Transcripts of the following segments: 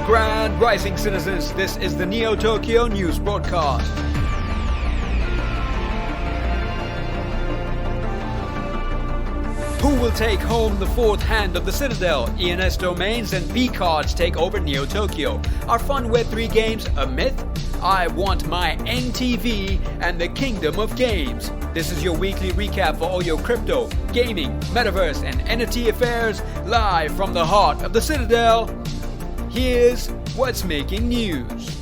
Grand Rising citizens, this is the NeoTokyo news broadcast. Who will take home the fourth hand of the Citadel? ENS Domains and B-Cards take over NeoTokyo. Are fun Web3 games a myth? I Want My NTV and the Kingdom of Games. This is your weekly recap for all your crypto, gaming, metaverse, and NFT affairs, live from the heart of the Citadel. Here's what's making news.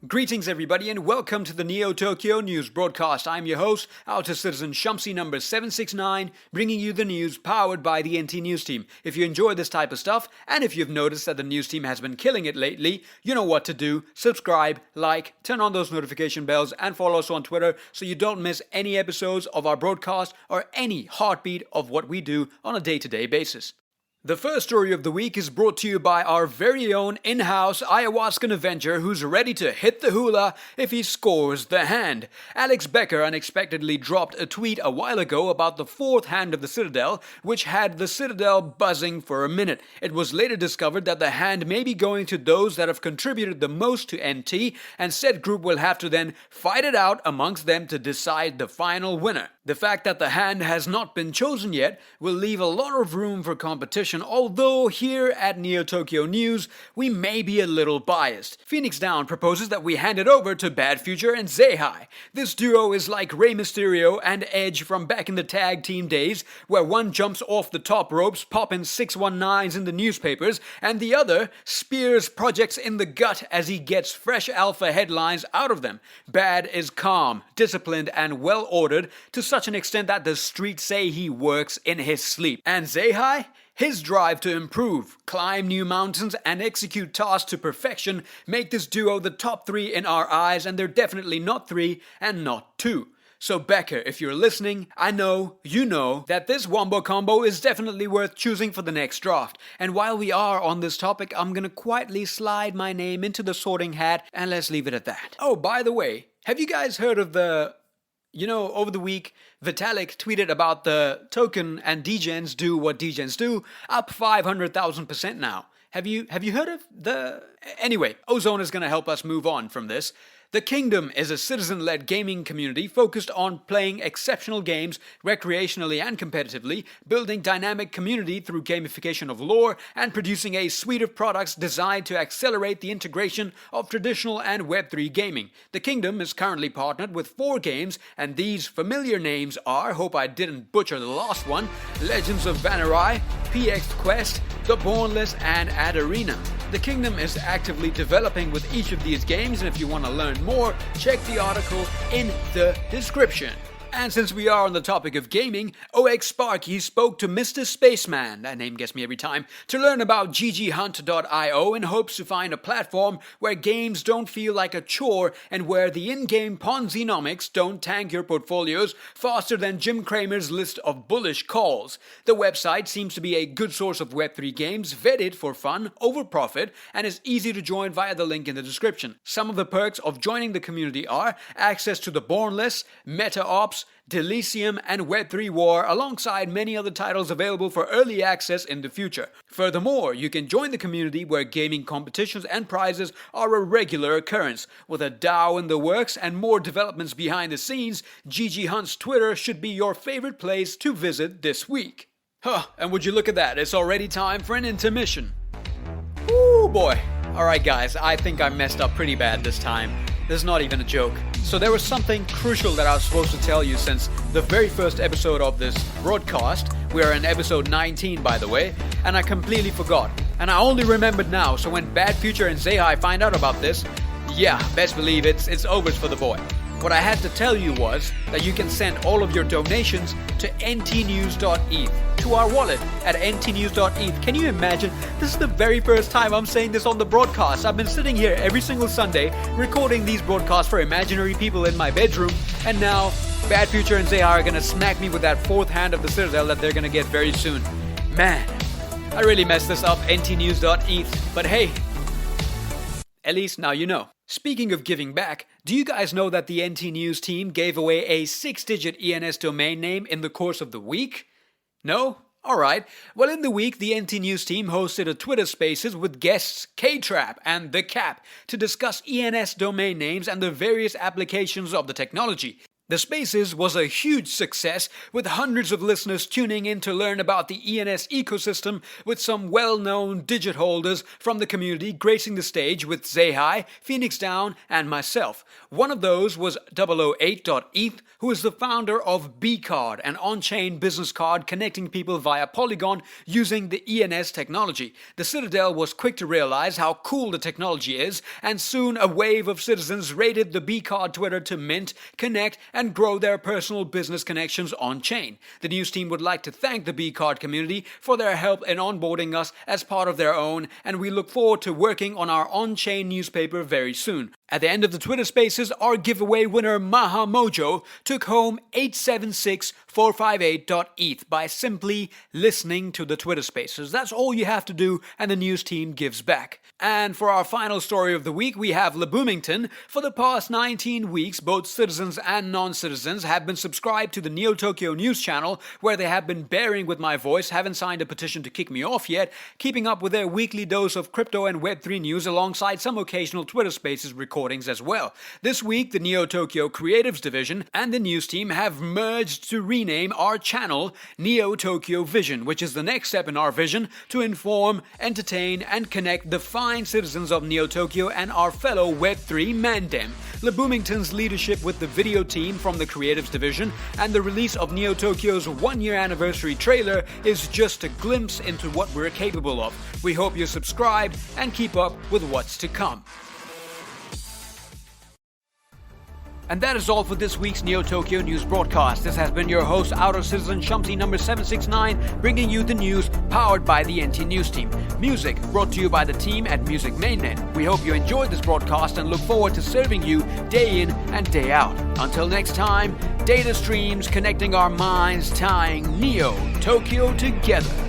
Greetings everybody and welcome to the NeoTokyo news broadcast. I'm your host, Outer Citizen Shumsy number 769, bringing you the news powered by the NT News team. If you enjoy this type of stuff, and if you've noticed that the news team has been killing it lately, you know what to do. Subscribe, like, turn on those notification bells, and follow us on Twitter so you don't miss any episodes of our broadcast or any heartbeat of what we do on a day-to-day basis. The first story of the week is brought to you by our very own in-house ayahuasca Avenger who's ready to hit the hula if he scores the hand. Alex Becker unexpectedly dropped a tweet a while ago about the fourth hand of the Citadel, which had the Citadel buzzing for a minute. It was later discovered that the hand may be going to those that have contributed the most to NT, and said group will have to then fight it out amongst them to decide the final winner. The fact that the hand has not been chosen yet will leave a lot of room for competition, although here at NeoTokyo News, we may be a little biased. Phoenix Down proposes that we hand it over to BadFuture and ZeHI. This duo is like Rey Mysterio and Edge from back in the tag team days, where one jumps off the top ropes, popping 619s in the newspapers, and the other spears projects in the gut as he gets fresh alpha headlines out of them. Bad is calm, disciplined, and well-ordered, to such an extent that the streets say he works in his sleep. And ZeHI? His drive to improve, climb new mountains, and execute tasks to perfection make this duo the top 3 in our eyes, and they're definitely not 3 and not 2. So Becker, if you're listening, I know, you know, that this Wombo combo is definitely worth choosing for the next draft. And while we are on this topic, I'm gonna quietly slide my name into the sorting hat, and let's leave it at that. Oh, by the way, have you guys heard of the... over the week, Vitalik tweeted about the token and degens do what degens do, up 500,000% now. Have you heard of the... Anyway, Ozone is going to help us move on from this. The Kingdom is a citizen-led gaming community focused on playing exceptional games recreationally and competitively, building dynamic community through gamification of lore, and producing a suite of products designed to accelerate the integration of traditional and Web3 gaming. The Kingdom is currently partnered with 4 games, and these familiar names are, hope I didn't butcher the last one, Legends of Vannerai, PX Quest, The Bournless, and Ad Arena. The Kingdom is actively developing with each of these games, and if you want to learn more, check the article in the description. And since we are on the topic of gaming, OX Sparky spoke to Mr. Spaceman, that name gets me every time, to learn about gghunt.io in hopes to find a platform where games don't feel like a chore and where the in-game Ponzi-nomics don't tank your portfolios faster than Jim Cramer's list of bullish calls. The website seems to be a good source of Web3 games, vetted for fun over profit, and is easy to join via the link in the description. Some of the perks of joining the community are access to the Bournless, Meta Ops, Delicium, and Web3 War, alongside many other titles available for early access in the future. Furthermore, you can join the community where gaming competitions and prizes are a regular occurrence. With a DAO in the works and more developments behind the scenes, GG Hunt's Twitter should be your favorite place to visit this week. And would you look at that, it's already time for an intermission. Ooh boy. Alright guys, I think I messed up pretty bad this time. This is not even a joke. So there was something crucial that I was supposed to tell you since the very first episode of this broadcast. We are in episode 19 by the way, and I completely forgot. And I only remembered now, so when BadFuture and ZeHI find out about this, yeah, best believe it's overs for the boy. What I had to tell you was that you can send all of your donations to ntnews.eth, to our wallet at ntnews.eth. Can you imagine? This is the very first time I'm saying this on the broadcast. I've been sitting here every single Sunday recording these broadcasts for imaginary people in my bedroom, and now BadFuture and ZeHI are gonna smack me with that fourth hand of the Citadel that they're gonna get very soon. Man, I really messed this up, ntnews.eth, but hey, at least now you know. Speaking of giving back, do you guys know that the NT News team gave away a 6-digit ENS domain name in the course of the week? No? Alright, well in the week the NT News team hosted a Twitter Spaces with guests K-Trap and The Cap to discuss ENS domain names and the various applications of the technology. The Spaces was a huge success, with hundreds of listeners tuning in to learn about the ENS ecosystem, with some well-known digit holders from the community gracing the stage with ZeHI, Phoenix Down, and myself. One of those was 008.eth, who is the founder of B-Card, an on-chain business card connecting people via Polygon using the ENS technology. The Citadel was quick to realize how cool the technology is, and soon a wave of citizens raided the B-Card Twitter to mint, connect, and grow their personal business connections on-chain. The news team would like to thank the B-Card community for their help in onboarding us as part of their own, and we look forward to working on our on-chain newspaper very soon. At the end of the Twitter Spaces, our giveaway winner Maha Mojo took home 876458.eth by simply listening to the Twitter Spaces. That's all you have to do, and the news team gives back. And for our final story of the week, we have Le Boomington. For the past 19 weeks, both citizens and non-citizens have been subscribed to the NeoTokyo news channel, where they have been bearing with my voice, haven't signed a petition to kick me off yet, keeping up with their weekly dose of crypto and Web3 news alongside some occasional Twitter Spaces recordings as well. This week, the NeoTokyo Creatives Division and the news team have merged to rename our channel NeoTokyo Vision, which is the next step in our vision to inform, entertain, and connect the fine citizens of NeoTokyo and our fellow Web3 Mandem. Le Boomington's leadership with the video team from the Creatives Division and the release of NeoTokyo's one-year anniversary trailer is just a glimpse into what we're capable of. We hope you're subscribed and keep up with what's to come. And that is all for this week's NeoTokyo News broadcast. This has been your host, Outer Citizen Shumsey number 769, bringing you the news powered by the NT News team. Music brought to you by the team at Music Mainnet. We hope you enjoyed this broadcast and look forward to serving you day in and day out. Until next time, data streams connecting our minds, tying NeoTokyo together.